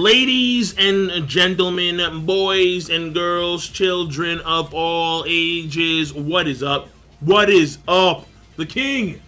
Ladies and gentlemen, boys and girls, children of all ages, what is up? What is up? The king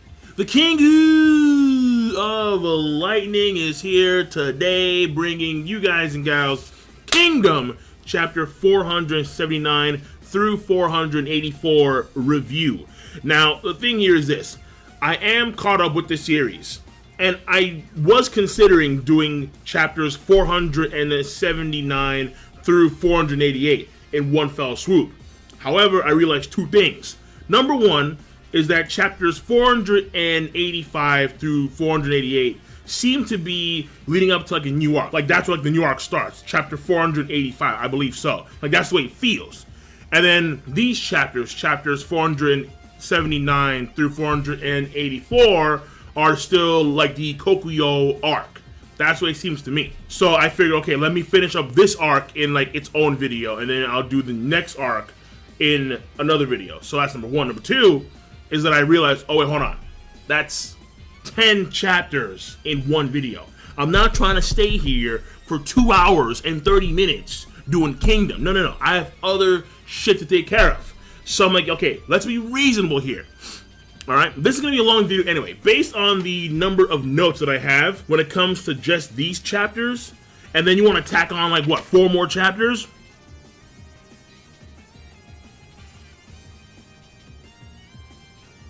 of lightning is here today, bringing you guys and gals Kingdom chapter 479 through 484 review. Now, the thing here is this. I am caught up with the series, and I was considering doing chapters 479 through 488 in one fell swoop. However, I realized two things. Number one is that chapters 485 through 488 seem to be leading up to like a new arc. Like that's where like the new arc starts. Chapter 485, I believe so. Like that's the way it feels. And then these chapters 479 through 484 are still like the Koku You arc. That's what it seems to me. So I figured, okay, let me finish up this arc in like its own video, and then I'll do the next arc in another video. So that's number one. Number two is that I realized, oh wait, hold on. That's 10 chapters in one video. I'm not trying to stay here for 2 hours and 30 minutes doing Kingdom. No. I have other shit to take care of. So I'm like, okay, let's be reasonable here. Alright, this is going to be a long video anyway. Based on the number of notes that I have when it comes to just these chapters, and then you want to tack on like, what, 4 more chapters?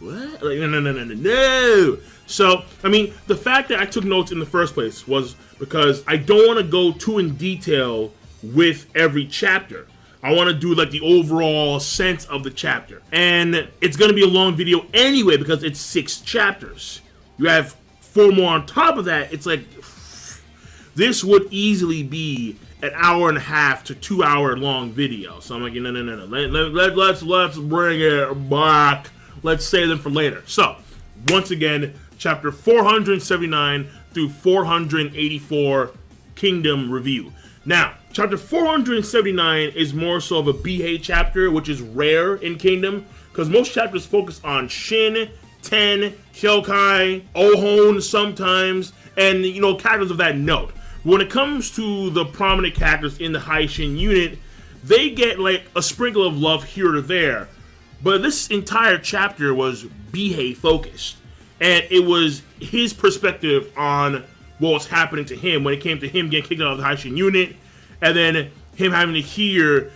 What? Like, no. So, I mean, the fact that I took notes in the first place was because I don't want to go too in detail with every chapter. I want to do like the overall sense of the chapter. And it's going to be a long video anyway because it's 6 chapters. You have 4 more on top of that. It's like, this would easily be an 1.5 to 2 hour long video. So I'm like, no. Let's bring it back. Let's save them for later. So, once again, chapter 479 through 484 Kingdom review. Now, chapter 479 is more so of a Beihei chapter, which is rare in Kingdom, because most chapters focus on Shin, Ten, Hyokai, Ohon sometimes, and, you know, characters of that note. When it comes to the prominent characters in the High Shin unit, they get, like, a sprinkle of love here or there, but this entire chapter was Beihei focused, and it was his perspective on what was happening to him when it came to him getting kicked out of the High Shin unit, and then him having to hear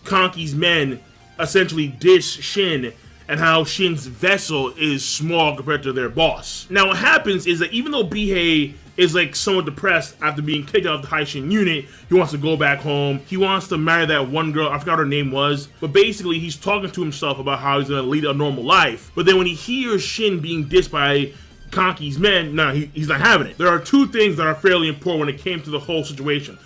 Kanki's men essentially diss Shin, and how Shin's vessel is small compared to their boss. Now what happens is that even though Beihei is like somewhat depressed after being kicked out of the High Shin unit, he wants to go back home, he wants to marry that one girl, I forgot what her name was, but basically he's talking to himself about how he's gonna lead a normal life, but then when he hears Shin being dissed by Kanki's men, no, he's not having it. There are 2 things that are fairly important when it came to the whole situation,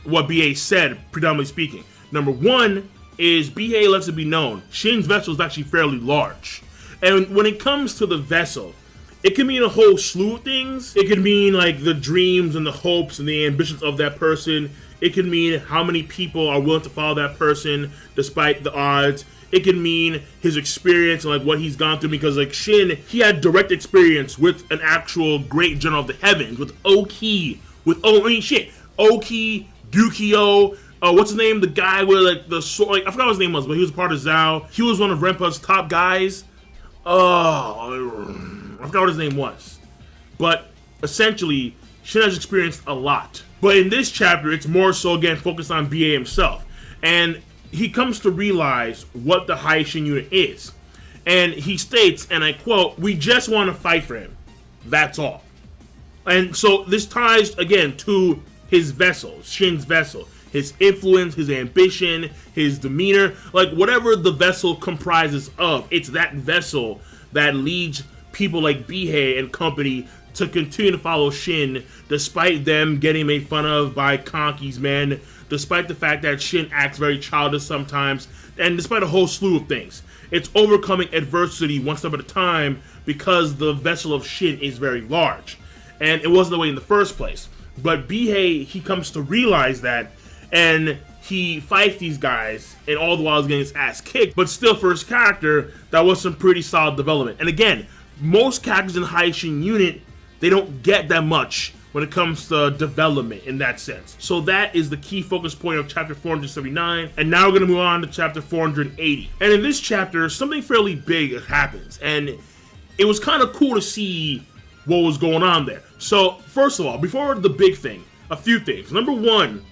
what Beihei said, predominantly speaking. Number one is Beihei lets it be known, Shin's vessel is actually fairly large. And when it comes to the vessel, it can mean a whole slew of things. It can mean like the dreams and the hopes and the ambitions of that person. It can mean how many people are willing to follow that person despite the odds. It can mean his experience and like what he's gone through, because like Shin, he had direct experience with an actual great general of the heavens, with Oki, Oki, Dukio, what's his name? The guy with like the sword, like, I forgot what his name was, but he was part of Zhao. He was one of Renpa's top guys. I forgot what his name was. But essentially, Shin has experienced a lot. But in this chapter, it's more so again focused on Beihei himself. And he comes to realize what the High Shin unit is. And he states, and I quote, "We just want to fight for him. That's all." And so this ties again to his vessel, Shin's vessel. His influence, his ambition, his demeanor, like whatever the vessel comprises of, it's that vessel that leads people like Beihei and company to continue to follow Shin, despite them getting made fun of by Kanki's men, despite the fact that Shin acts very childish sometimes, and despite a whole slew of things. It's overcoming adversity one step at a time because the vessel of Shin is very large. And it wasn't the way in the first place. But Beihei, he comes to realize that, and he fights these guys, and all the while he's getting his ass kicked, but still for his character, that was some pretty solid development. And again, most characters in the High Shin unit, they don't get that much when it comes to development in that sense. So that is the key focus point of chapter 479, and now we're going to move on to chapter 480. And in this chapter, something fairly big happens, and it was kind of cool to see what was going on there. So first of all, before the big thing, a few things. Number one,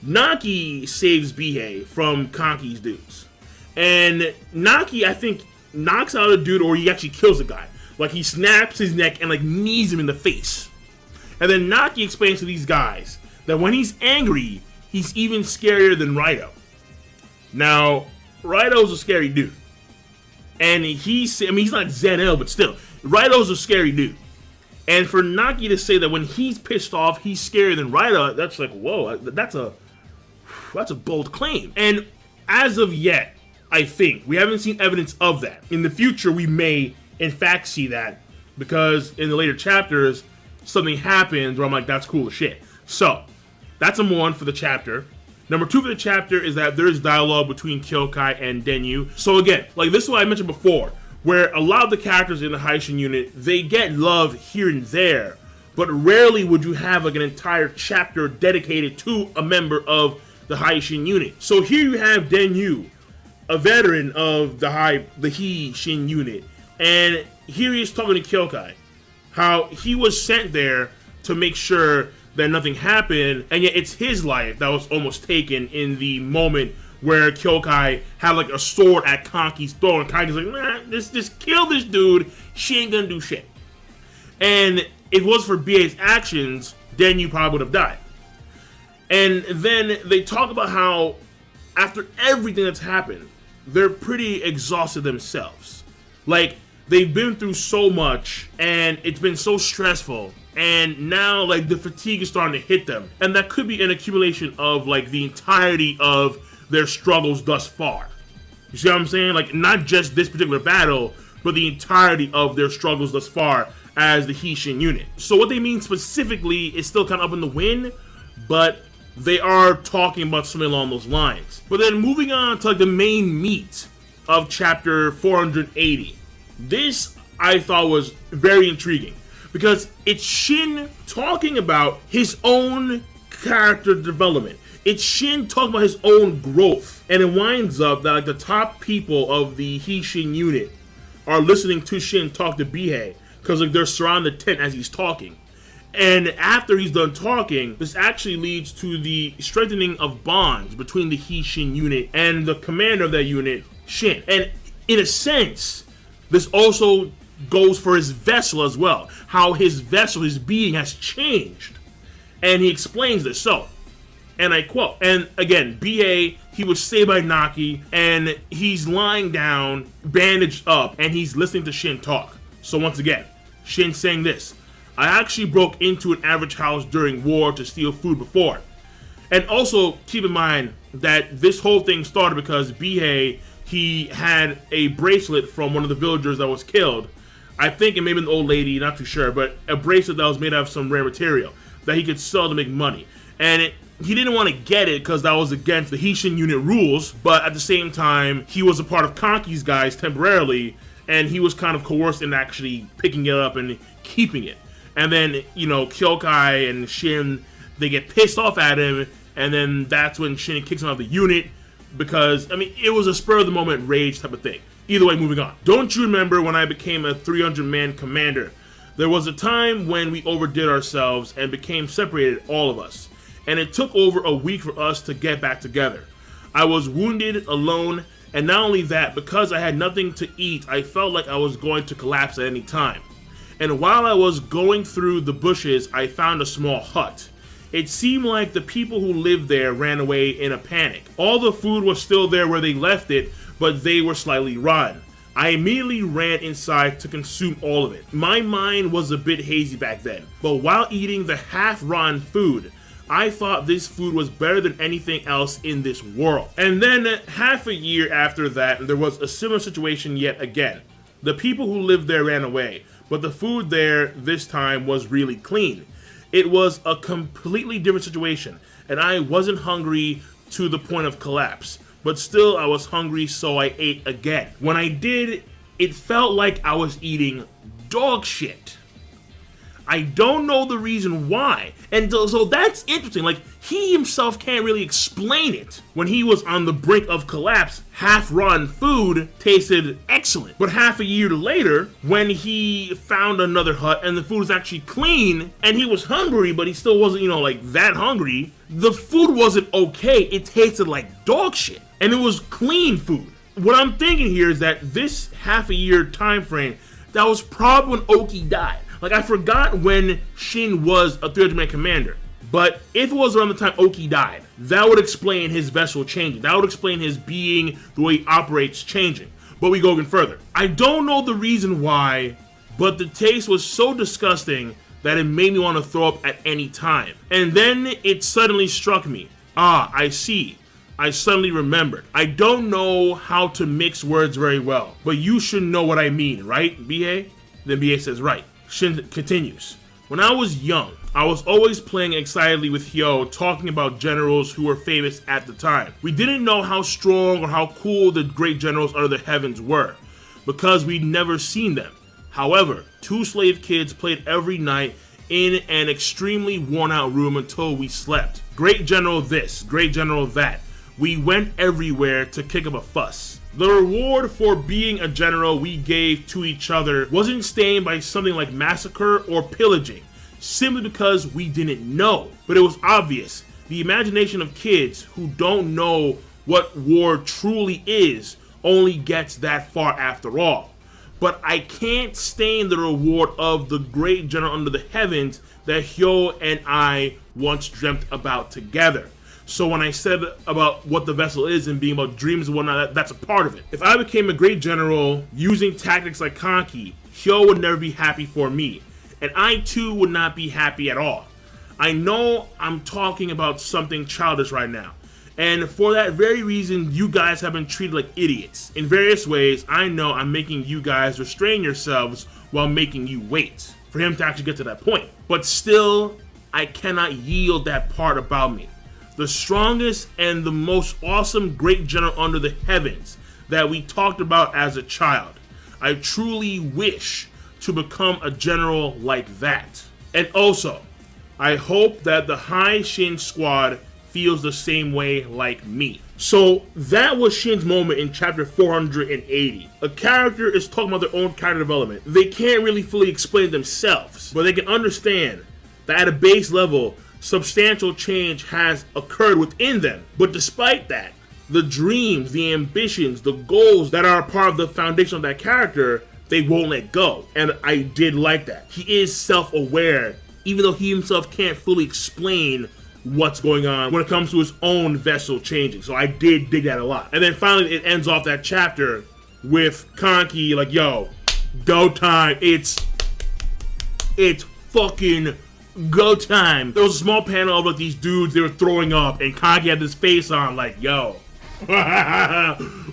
Naki saves Beihei from Kanki's dudes. And Naki, I think, knocks out a dude, or he actually kills a guy. Like, he snaps his neck and, like, knees him in the face. And then Naki explains to these guys that when he's angry, he's even scarier than Raito. Now, Raito's a scary dude. And he's not Zen-El, but still, Raito's a scary dude. And for Naki to say that when he's pissed off, he's scarier than Raito, that's like, whoa, that's a bold claim. And as of yet, I think we haven't seen evidence of that. In the future, we may, in fact, see that, because in the later chapters, something happens where I'm like, that's cool as shit. So, that's number one for the chapter. Number two for the chapter is that there is dialogue between Kyokai and Denyu. So again, like this is what I mentioned before, where a lot of the characters in the Haishin unit, they get love here and there, but rarely would you have like an entire chapter dedicated to a member of the Haishin unit. So here you have Denyu, a veteran of the Haishin unit, and here he is talking to Kyokai, how he was sent there to make sure that nothing happened, and yet it's his life that was almost taken in the moment where Kyokai had like a sword at Kanki's throat, and Kanki's like, nah, just kill this dude, she ain't gonna do shit. And if it was for Beihei's actions, then you probably would have died. And then they talk about how after everything that's happened, they're pretty exhausted themselves. Like, they've been through so much, and it's been so stressful, and now, like, the fatigue is starting to hit them. And that could be an accumulation of, like, the entirety of their struggles thus far. You see what I'm saying? Like, not just this particular battle, but the entirety of their struggles thus far as the Haishin unit. So what they mean specifically is still kind of up in the wind, but they are talking about something along those lines. But then moving on to, like, the main meat of chapter 480. This, I thought, was very intriguing, because it's Shin talking about his own character development. It's Shin talking about his own growth. And it winds up that, like, the top people of the Haishin unit are listening to Shin talk to Beihei, because, like, they're surrounding the tent as he's talking. And after he's done talking, this actually leads to the strengthening of bonds between the Haishin unit and the commander of that unit, Shin. And in a sense, this also goes for his vessel as well. How his vessel, his being, has changed. And he explains this. So, and I quote, and again, Beihei, he was saved by Naki, and he's lying down, bandaged up, and he's listening to Shin talk. So once again, Shin saying this: I actually broke into an average house during war to steal food before. And also, keep in mind that this whole thing started because Beihei, he had a bracelet from one of the villagers that was killed. I think it may have been an old lady, not too sure, but a bracelet that was made out of some rare material that he could sell to make money. And he didn't want to get it because that was against the Haishin unit rules, but at the same time, he was a part of Kanki's guys temporarily, and he was kind of coerced in actually picking it up and keeping it. And then, you know, Kyokai and Shin, they get pissed off at him, and then that's when Shin kicks him out of the unit, because, I mean, it was a spur-of-the-moment rage type of thing. Either way, moving on. Don't you remember when I became a 300-man commander? There was a time when we overdid ourselves and became separated, all of us. And it took over a week for us to get back together. I was wounded, alone, and not only that, because I had nothing to eat, I felt like I was going to collapse at any time. And while I was going through the bushes, I found a small hut. It seemed like the people who lived there ran away in a panic. All the food was still there where they left it, but they were slightly rotten. I immediately ran inside to consume all of it. My mind was a bit hazy back then, but while eating the half-rotten food, I thought this food was better than anything else in this world. And then half a year after that, there was a similar situation yet again. The people who lived there ran away, but the food there this time was really clean. It was a completely different situation, and I wasn't hungry to the point of collapse. But still, I was hungry, so I ate again. When I did, it felt like I was eating dog shit. I don't know the reason why. And so that's interesting. Like, he himself can't really explain it. When he was on the brink of collapse, half-rotten food tasted excellent. But half a year later, when he found another hut and the food was actually clean, and he was hungry, but he still wasn't, like that hungry, the food wasn't okay. It tasted like dog shit. And it was clean food. What I'm thinking here is that this half a year time frame, that was probably when Oki died. Like, I forgot when Shin was a 300-man commander. But if it was around the time Oki died, that would explain his vessel changing. That would explain his being, the way he operates, changing. But we go even further. I don't know the reason why, but the taste was so disgusting that it made me want to throw up at any time. And then it suddenly struck me. Ah, I see. I suddenly remembered. I don't know how to mix words very well, but you should know what I mean, right, Beihei? Then Beihei says, right. Shin continues. When I was young, I was always playing excitedly with Hyo, talking about generals who were famous at the time. We didn't know how strong or how cool the great generals under the heavens were, because we'd never seen them. However, two slave kids played every night in an extremely worn-out room until we slept. Great general this, great general that. We went everywhere to kick up a fuss. The reward for being a general we gave to each other wasn't stained by something like massacre or pillaging, simply because we didn't know. But it was obvious. The imagination of kids who don't know what war truly is only gets that far after all. But I can't stain the reward of the great general under the heavens that Hyo and I once dreamt about together. So when I said about what the vessel is and being about dreams and whatnot, that's a part of it. If I became a great general using tactics like Kanki, Hyo would never be happy for me. And I too would not be happy at all. I know I'm talking about something childish right now. And for that very reason, you guys have been treated like idiots. In various ways, I know I'm making you guys restrain yourselves while making you wait for him to actually get to that point. But still, I cannot yield that part about me. The strongest and the most awesome great general under the heavens that we talked about as a child. I truly wish to become a general like that. And also, I hope that the High Shin squad feels the same way like me. So that was Shin's moment in chapter 480. A character is talking about their own character development. They can't really fully explain themselves, but they can understand that at a base level, substantial change has occurred within them. But despite that, the dreams, the ambitions, the goals that are a part of the foundation of that character, they won't let go. And I did like that. He is self-aware, even though he himself can't fully explain what's going on when it comes to his own vessel changing. So I did dig that a lot. And then finally it ends off that chapter with Kanki like, yo, go time. It's fucking go time. There was a small panel of like these dudes, they were throwing up, and Kanki had this face on like, yo,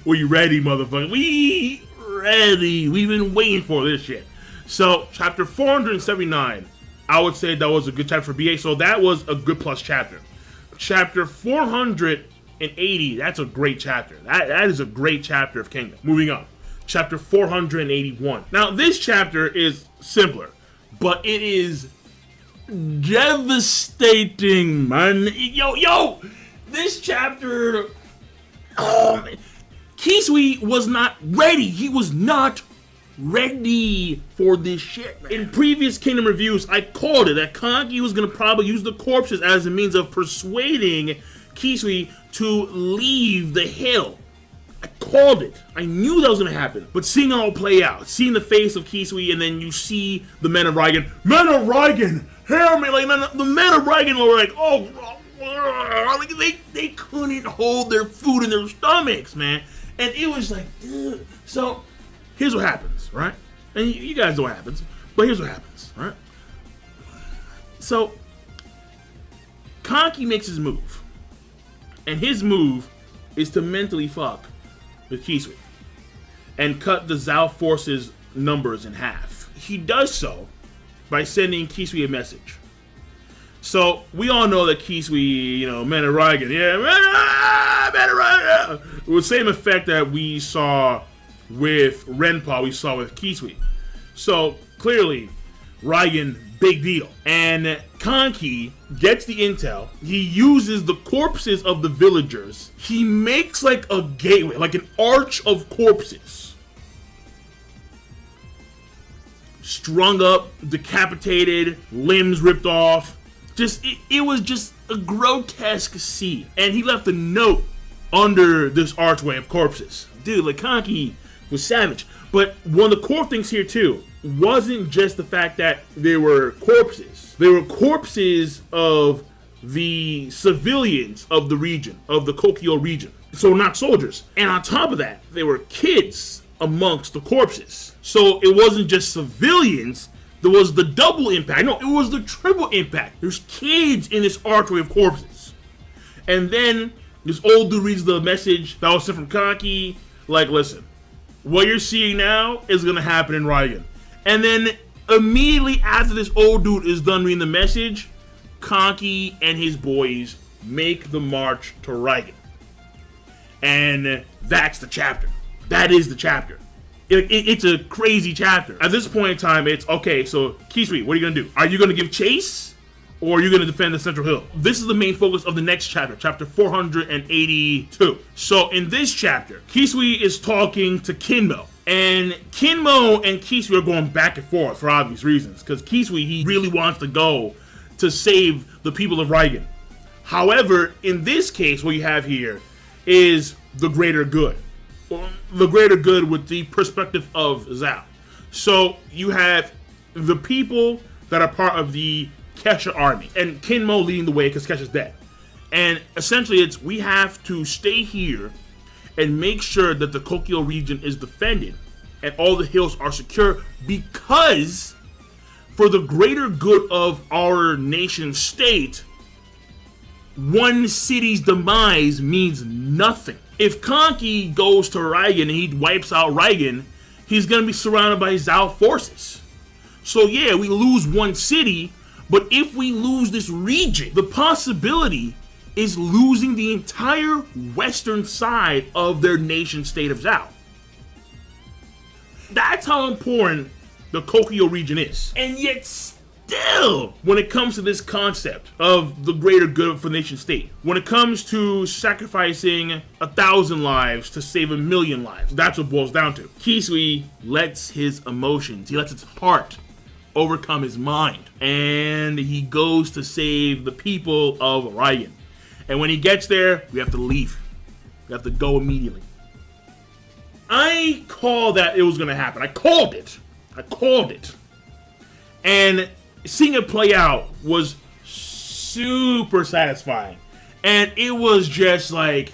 we ready, motherfucker? We ready. We've been waiting for this shit. So chapter 479, I would say that was a good chapter for BA. So that was a good plus chapter. Chapter 480, that's a great chapter. That is a great chapter of Kingdom. Moving on. Chapter 481. Now this chapter is simpler, but it is devastating, man. Yo, this chapter, Kisui was not ready. He was not ready for this shit, man. In previous Kingdom reviews, I called it that Kanki was gonna probably use the corpses as a means of persuading Kisui to leave the hill. I called it. I knew that was gonna happen. But seeing it all play out, seeing the face of Kisui, and then you see the men of Reigen. Men of Reigen! Hear me! Like, the men of Reigen were like, oh, like they couldn't hold their food in their stomachs, man. And it was like, ugh. So, here's what happens, right? And you guys know what happens, but here's what happens, right? So, Kanki makes his move. And his move is to mentally fuck with Kisui and cut the Zhao force's numbers in half. He does so by sending Kisui a message. So, we all know that Kisui, men of Reigen, men of Reigen, with the same effect that we saw with Renpa, we saw with Kisui. So, clearly, Ryan, big deal. And Kanki gets the intel. He uses the corpses of the villagers. He makes like a gateway, like an arch of corpses. Strung up, decapitated, limbs ripped off. It was just a grotesque scene. And he left a note under this archway of corpses. Dude, like Kanki was savage. But one of the core things here too wasn't just the fact that they were corpses. They were corpses of the civilians of the region, of the Koku You region. So not soldiers. And on top of that, there were kids amongst the corpses. So it wasn't just civilians, there was the double impact. No, it was the triple impact. There's kids in this archway of corpses. And then this old dude reads the message that was sent from Kanki, like, listen, what you're seeing now is gonna happen in Ryan. And then immediately after this old dude is done reading the message, Kanki and his boys make the march to Ryan. And that's the chapter. That is the chapter. It's a crazy chapter. At this point in time, it's, okay, so Kisui, what are you gonna do? Are you gonna give chase? Or are you gonna defend the central hill? This is the main focus of the next chapter, chapter 482. So in this chapter, Kisui is talking to Kinmo. And Kinmo and Kisui are going back and forth for obvious reasons. Because Kisui, he really wants to go to save the people of Raigen. However, in this case, what you have here is the greater good. The greater good with the perspective of Zhao. So you have the people that are part of the Kei Sha army, and Kinmo leading the way because Kei Sha's dead. And essentially it's, we have to stay here and make sure that the Koku You region is defended and all the hills are secure, because for the greater good of our nation state, one city's demise means nothing. If Kanki goes to Raigen and he wipes out Raigen, he's going to be surrounded by Zhao forces. So yeah, we lose one city, but if we lose this region, the possibility is losing the entire western side of their nation state of Zhao. That's how important the Koku You region is. And yet still, when it comes to this concept of the greater good for the nation state, when it comes to sacrificing 1,000 lives to save 1,000,000 lives, that's what it boils down to. Kisui lets his emotions, he lets his heart overcome his mind, and he goes to save the people of Raigen. And when he gets there, we have to leave. We have to go immediately. I called that it was going to happen. I called it. And seeing it play out was super satisfying. And it was just like,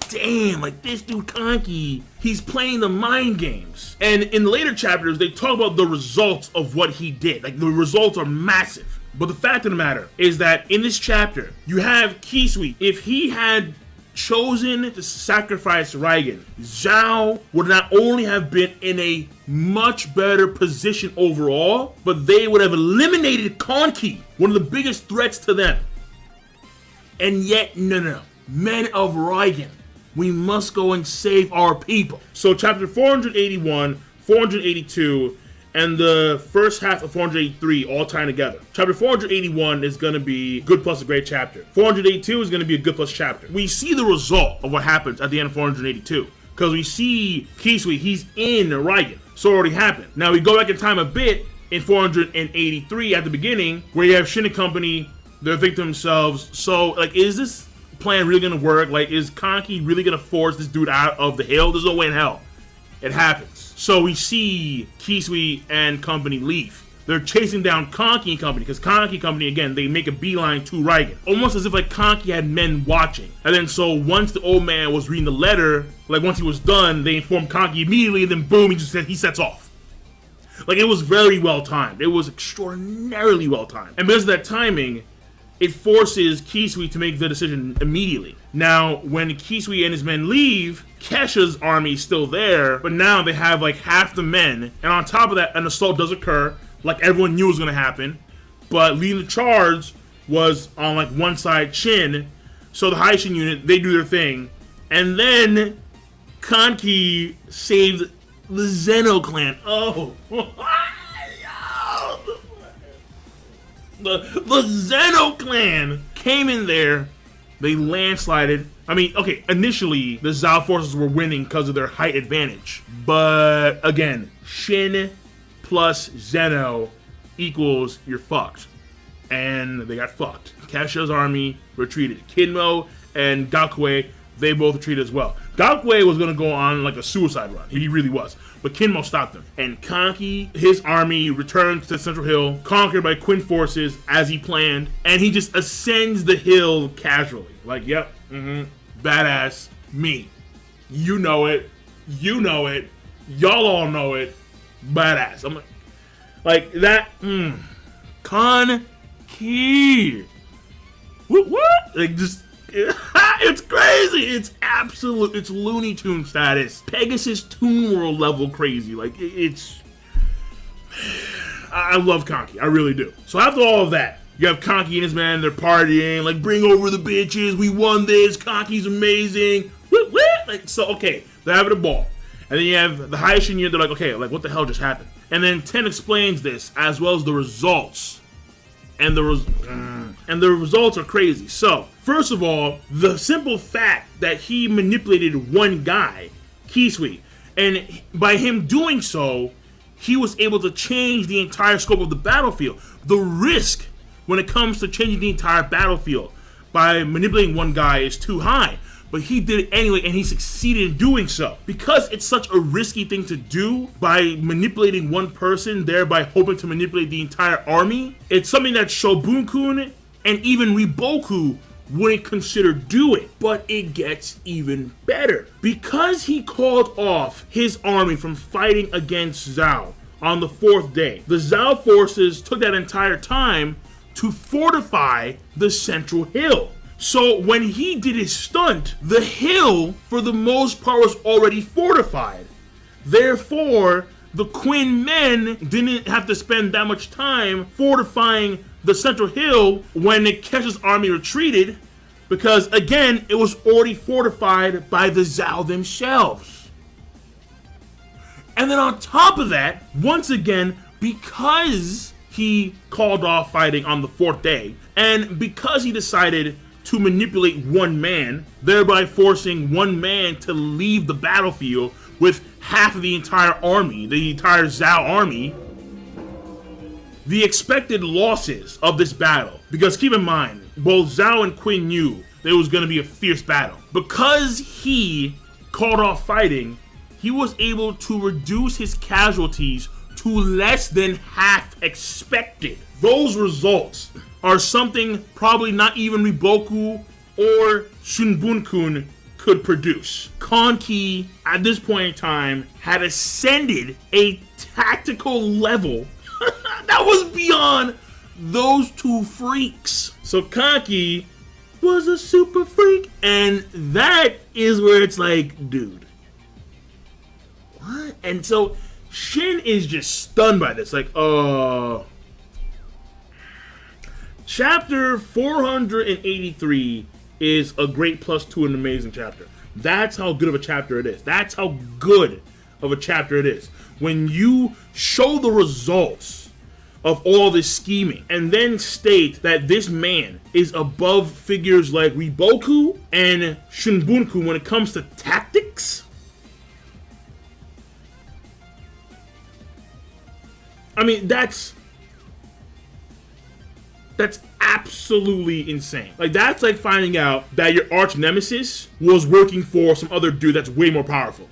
damn, like this dude Kanki, he's playing the mind games. And in later chapters, they talk about the results of what he did. Like, the results are massive. But the fact of the matter is that in this chapter, you have Kisui. If he had chosen to sacrifice Raigen, Zhao would not only have been in a much better position overall, but they would have eliminated Kanki, one of the biggest threats to them. And yet, no. Men of Raigen, we must go and save our people. So chapter 481, 482, and the first half of 483 all tying together. Chapter 481 is going to be good plus a great chapter. 482 is going to be a good plus chapter. We see the result of what happens at the end of 482. Because we see Kisui, he's in Raigen. So it already happened. Now we go back in time a bit in 483 at the beginning, where you have Shin and company, they're thinking to themselves, so like, is this plan really going to work? Like, is Kanki really going to force this dude out of the hill? There's no way in hell. It happens. So we see Kisui and company leave. They're chasing down Kanki and company, because Kanki company, again, they make a beeline to Raigen. Almost as if like Kanki had men watching. And then so once the old man was reading the letter, like once he was done, they informed Kanki immediately, and then boom, he sets off. Like, it was very well timed. It was extraordinarily well timed. And because of that timing, it forces Kisui to make the decision immediately. Now, when Kisui and his men leave, Kei Sha's army is still there, but now they have like half the men. And on top of that, an assault does occur, like everyone knew was going to happen. But leading the charge was on like one side Shin. So the high Shin unit, they do their thing. And then Kanki saved the Zeno clan. Oh. The Zeno clan came in there. They landslided. I mean, okay, initially the Zhao forces were winning because of their height advantage. But again, Shin plus Zeno equals you're fucked. And they got fucked. Kei Sha's army retreated. Kinmo and Gakue, they both retreated as well. Gakue was going to go on like a suicide run. He really was. But Kinmo stopped him. And Kanki, his army returned to Central Hill, conquered by Quinn forces as he planned. And he just ascends the hill casually. Like, yep, badass, me. You know it. You know it. Y'all all know it. Badass. I'm like that. Kanki. What? Like, just. It's crazy. It's absolute. It's Looney Tune status. Pegasus Toon World level crazy. Like, it's. I love Kanki. I really do. So after all of that, you have Kanki and his man. They're partying. Like, bring over the bitches. We won this. Kanki's amazing. Like, so, okay. They're having a ball. And then you have the highest Shin. They're like, okay, like, what the hell just happened? And then Ten explains this as well as the results. And the results are crazy. So, first of all, the simple fact that he manipulated one guy, Kisui, and by him doing so, he was able to change the entire scope of the battlefield. The risk when it comes to changing the entire battlefield by manipulating one guy is too high. But he did it anyway, and he succeeded in doing so. Because it's such a risky thing to do by manipulating one person, thereby hoping to manipulate the entire army, it's something that Shobunkun and even Riboku wouldn't consider doing. But it gets even better. Because he called off his army from fighting against Zhao on the 4th day, the Zhao forces took that entire time to fortify the Central Hill. So when he did his stunt, the hill, for the most part, was already fortified. Therefore, the Quinn men didn't have to spend that much time fortifying the Central Hill when Kei Sha's army retreated, because, again, it was already fortified by the Zhao themselves. And then on top of that, once again, because he called off fighting on the 4th day, and because he decided to manipulate one man, thereby forcing one man to leave the battlefield with half of the entire army, the entire Zhao army, the expected losses of this battle, because keep in mind, both Zhao and Quinn knew there was going to be a fierce battle. Because he called off fighting, he was able to reduce his casualties to less than half expected. Those results are something probably not even Riboku or Shunbunkun could produce. Kanki, at this point in time, had ascended a tactical level that was beyond those two freaks. So Kanki was a super freak, and that is where it's like, dude, what? And so Shin is just stunned by this, like, Chapter 483 is a great +2 and amazing chapter. That's how good of a chapter it is. That's how good of a chapter it is. When you show the results of all this scheming and then state that this man is above figures like Riboku and Shunbunku when it comes to tactics, I mean, that's absolutely insane. Like, that's like finding out that your arch nemesis was working for some other dude that's way more powerful.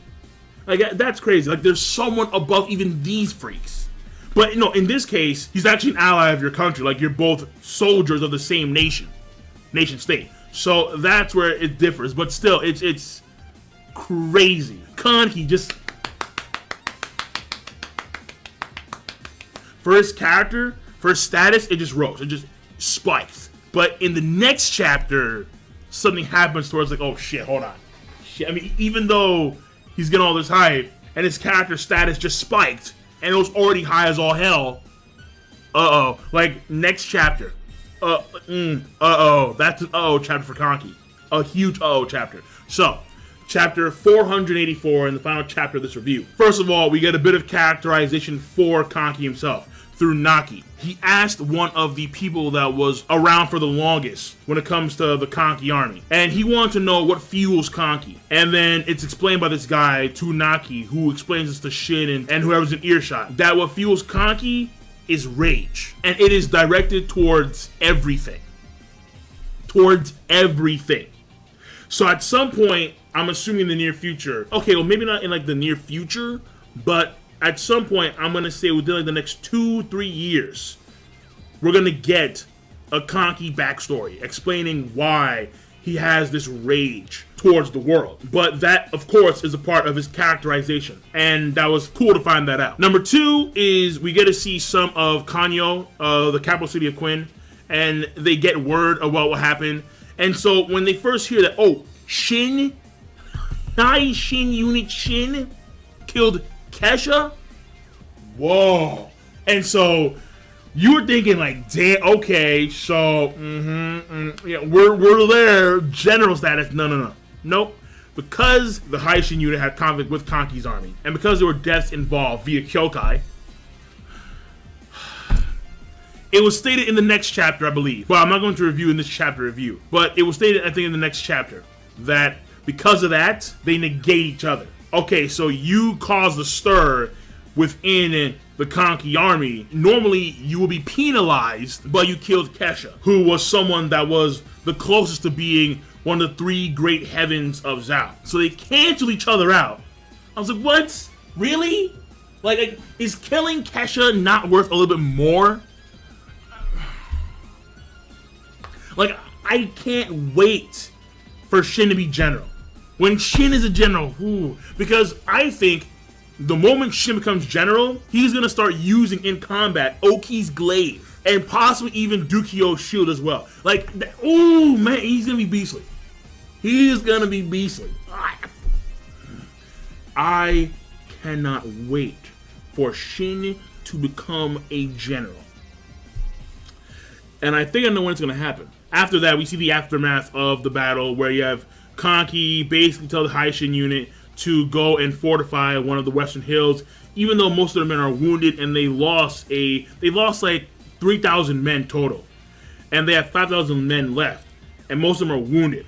Like, that's crazy. Like, there's someone above even these freaks. But, in this case, he's actually an ally of your country. Like, you're both soldiers of the same nation state. So that's where it differs. But still, it's crazy. Kanki just, for his character, for his status, it just rose. It just spikes. But in the next chapter, something happens towards like, oh shit, hold on. Shit. I mean, even though he's getting all this hype and his character status just spiked and it was already high as all hell. Like, next chapter. That's an chapter for Kanki. A huge chapter. So, chapter 484 and the final chapter of this review. First of all, we get a bit of characterization for Kanki himself. through Naki. He asked one of the people that was around for the longest when it comes to the Kanki army. And he wanted to know what fuels Kanki. And then it's explained by this guy to Naki, who explains this to Shin and whoever's in earshot, that what fuels Kanki is rage. And it is directed towards everything. Towards everything. So at some point, I'm assuming in the near future, okay, well maybe not in like the near future, but at some point, I'm going to say within like the next 2-3 years, we're going to get a Kanki backstory explaining why he has this rage towards the world. But that, of course, is a part of his characterization. And that was cool to find that out. Number 2 is we get to see some of Kanyo, the capital city of Quinn, and they get word about what happened. And so when they first hear that, oh, Shin, High Shin Unit Shin killed Kei Sha? Whoa. And so you were thinking like, damn, okay, so yeah, we're there, general status. No. Nope. Because the High Shin unit had conflict with Kanki's army, and because there were deaths involved via Kyokai, it was stated in the next chapter, I believe. Well, I'm not going to review in this chapter review, but it was stated, I think, in the next chapter that because of that, they negate each other. Okay, so you caused a stir within the Kanki army. Normally, you will be penalized, but you killed Kei Sha, who was someone that was the closest to being one of the 3 great heavens of Zhao. So they cancel each other out. I was like, what? Really? Like, is killing Kei Sha not worth a little bit more? Like, I can't wait for Shin to be general. When Shin is a general, ooh, because I think the moment Shin becomes general, he's going to start using in combat Oki's glaive and possibly even Dukio's shield as well. Like, oh man, he's going to be beastly. He is going to be beastly. I cannot wait for Shin to become a general. And I think I know when it's going to happen. After that, we see the aftermath of the battle where you have Kanki basically tell the High Shin unit to go and fortify one of the western hills, even though most of their men are wounded and they lost like 3,000 men total, and they have 5,000 men left, and most of them are wounded.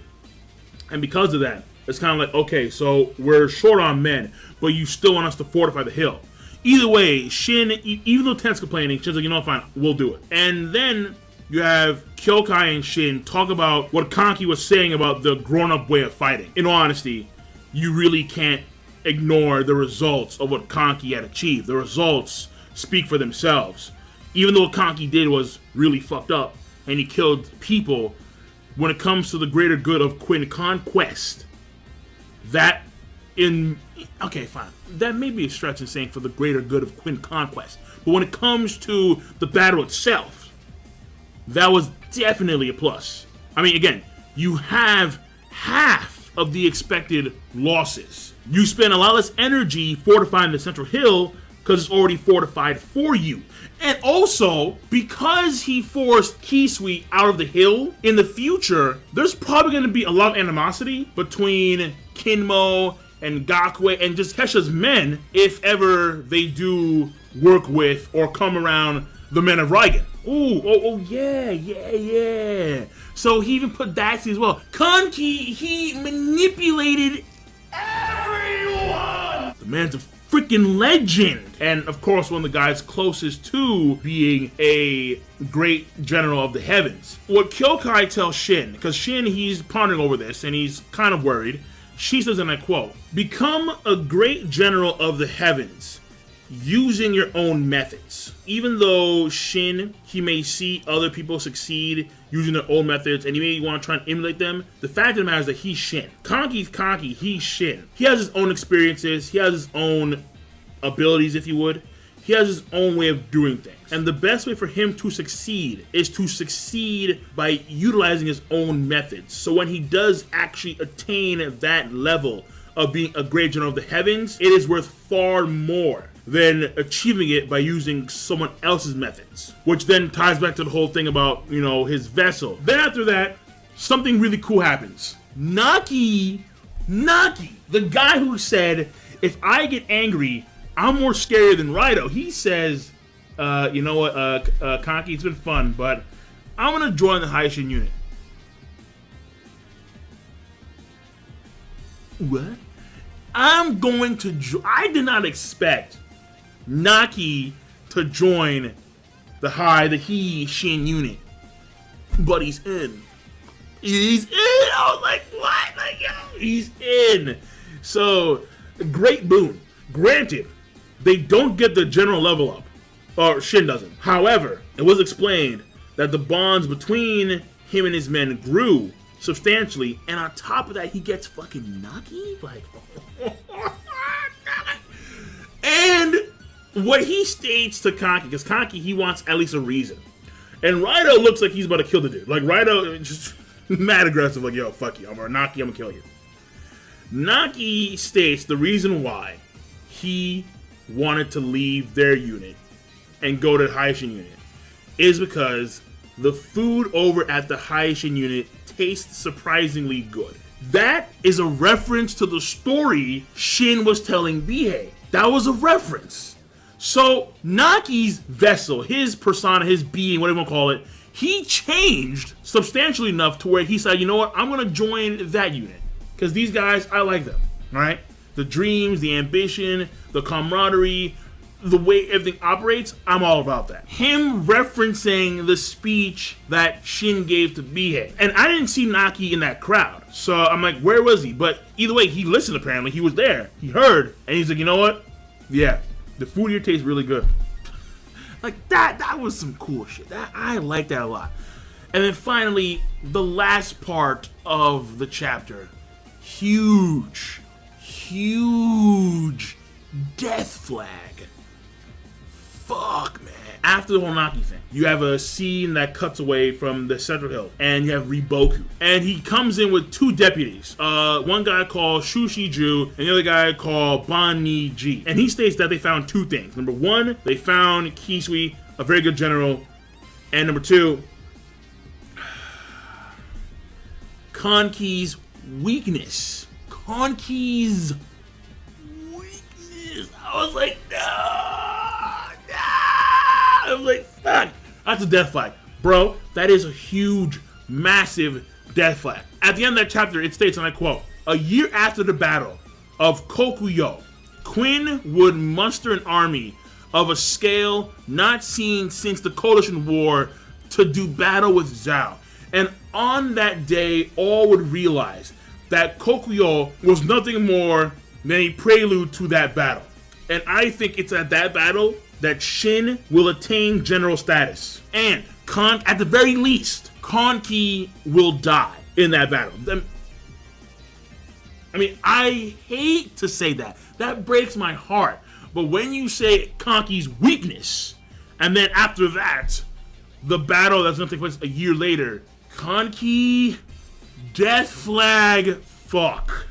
And because of that, it's kind of like, okay, so we're short on men, but you still want us to fortify the hill. Either way, Shin, even though Ten's complaining, Shin's like, you know, fine, we'll do it. And then you have Kyokai and Shin talk about what Kanki was saying about the grown-up way of fighting. In all honesty, you really can't ignore the results of what Kanki had achieved. The results speak for themselves. Even though what Kanki did was really fucked up and he killed people, when it comes to the greater good of Quinn Conquest, that okay, fine. That may be a stretch in saying for the greater good of Quinn Conquest. But when it comes to the battle itself, that was definitely a plus. I mean, again, you have half of the expected losses. You spend a lot less energy fortifying the central hill because it's already fortified for you. And also, because he forced Kisui out of the hill, in the future, there's probably going to be a lot of animosity between Kinmo and Gakue and just Kei Sha's men if ever they do work with or come around the men of Raigen. Oh, yeah. So he even put Daxi as well. Kanki, he manipulated everyone! The man's a freaking legend! And of course, one of the guys closest to being a great general of the heavens. What Kyokai tells Shin, because Shin, he's pondering over this and he's kind of worried. She says, and I quote, "Become a great general of the heavens using your own methods." Even though Shin, he may see other people succeed using their own methods and he may want to try and emulate them, the fact of the matter is that he's Shin. Kanki's Kanki, he's Shin. He has his own experiences, he has his own abilities, if you would. He has his own way of doing things. And the best way for him to succeed is to succeed by utilizing his own methods. So when he does actually attain that level of being a great general of the heavens, it is worth far more than achieving it by using someone else's methods. Which then ties back to the whole thing about, you know, his vessel. Then after that, something really cool happens. Naki, the guy who said, if I get angry, I'm more scary than Raido. He says, you know what, Kanki, it's been fun, but I'm gonna join the Haishin unit. What? I'm going to I did not expect Naki to join the Shin unit. But he's in. He's in! I was like, what? Like, yo, he's in. So, great boon. Granted, they don't get the general level up. Or Shin doesn't. However, it was explained that the bonds between him and his men grew substantially, and on top of that, he gets fucking Naki? Like, and what he states to Kanki, because Kanki, he wants at least a reason. And Raido looks like he's about to kill the dude. Like, Raido just mad aggressive, like, yo, fuck you, I'm Naki, I'm gonna kill you. Naki states the reason why he wanted to leave their unit and go to the Haishin unit is because the food over at the Haishin unit tastes surprisingly good. That is a reference to the story Shin was telling Beihei. That was a reference. So Naki's vessel, his persona, his being, whatever you want to call it, he changed substantially enough to where he said, you know what, I'm going to join that unit. Because these guys, I like them, right? The dreams, the ambition, the camaraderie, the way everything operates, I'm all about that. Him referencing the speech that Shin gave to Beihei. And I didn't see Naki in that crowd. So I'm like, where was he? But either way, he listened apparently. He was there. He heard. And he's like, you know what? Yeah, the food here tastes really good. Like, that was some cool shit. I like that a lot. And then finally, the last part of the chapter. Huge death flag. Fuck, man. After the whole Naki thing, you have a scene that cuts away from the central hill, and you have Riboku. And he comes in with two deputies. One guy called Shushiju, and the other guy called Baniji. And he states that they found two things. Number one, they found Kisui, a very good general. And number two, Kanki's weakness. Kanki's weakness. I was like, no. I was like, fuck. That's a death flag. Bro, that is a huge, massive death flag. At the end of that chapter, it states, and I quote, a year after the battle of Koku You, Quinn would muster an army of a scale not seen since the Coalition War to do battle with Zhao. And on that day, all would realize that Koku You was nothing more than a prelude to that battle. And I think it's at that battle that Shin will attain general status. And at the very least, Kanki will die in that battle. I mean, I hate to say that. That breaks my heart. But when you say Kanki's weakness, and then after that, the battle that's going to take place a year later, Kanki, death flag, fuck.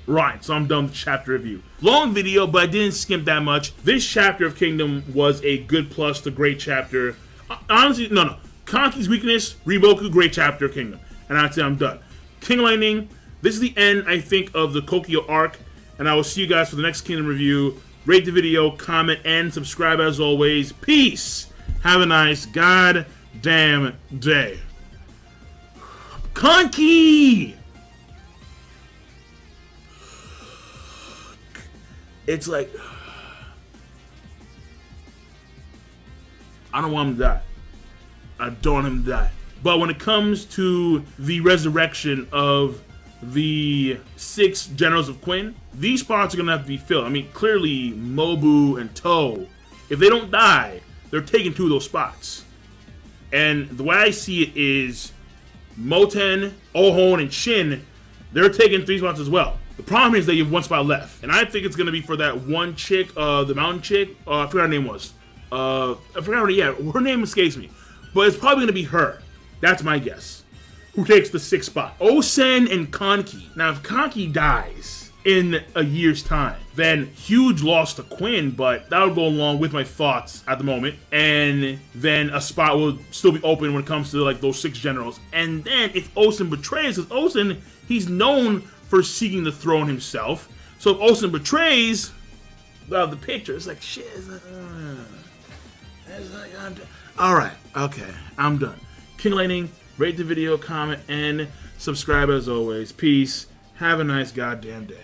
Right, so I'm done with the chapter review. Long video, but I didn't skimp that much. This chapter of Kingdom was a good plus to great chapter. Honestly, no. Kanki's weakness, Riboku, great chapter of Kingdom. And I'd say I'm done. King Lightning, this is the end, I think, of the Koku You arc. And I will see you guys for the next Kingdom review. Rate the video, comment, and subscribe as always. Peace. Have a nice goddamn day. Kanki! It's like, I don't want him to die. I don't want him to die. But when it comes to the resurrection of the 6 generals of Quinn, these spots are going to have to be filled. I mean, clearly, Mobu and To, if they don't die, they're taking 2 of those spots. And the way I see it is Moten, Ohon, and Shin, they're taking 3 spots as well. The problem is that you have 1 spot left. And I think it's going to be for that one chick, the mountain chick. I forgot her name was. I forgot her name escapes me. But it's probably going to be her. That's my guess. Who takes the 6th spot? Osen and Kanki. Now, if Kanki dies in a year's time, then huge loss to Quinn, but that would go along with my thoughts at the moment. And then a spot will still be open when it comes to like those 6 generals. And then if Osen betrays, because Osen, he's known for seeking the throne himself. So if Osen betrays, the picture. It's like shit. All right, okay, I'm done. King Lightning, rate the video, comment, and subscribe as always. Peace. Have a nice goddamn day.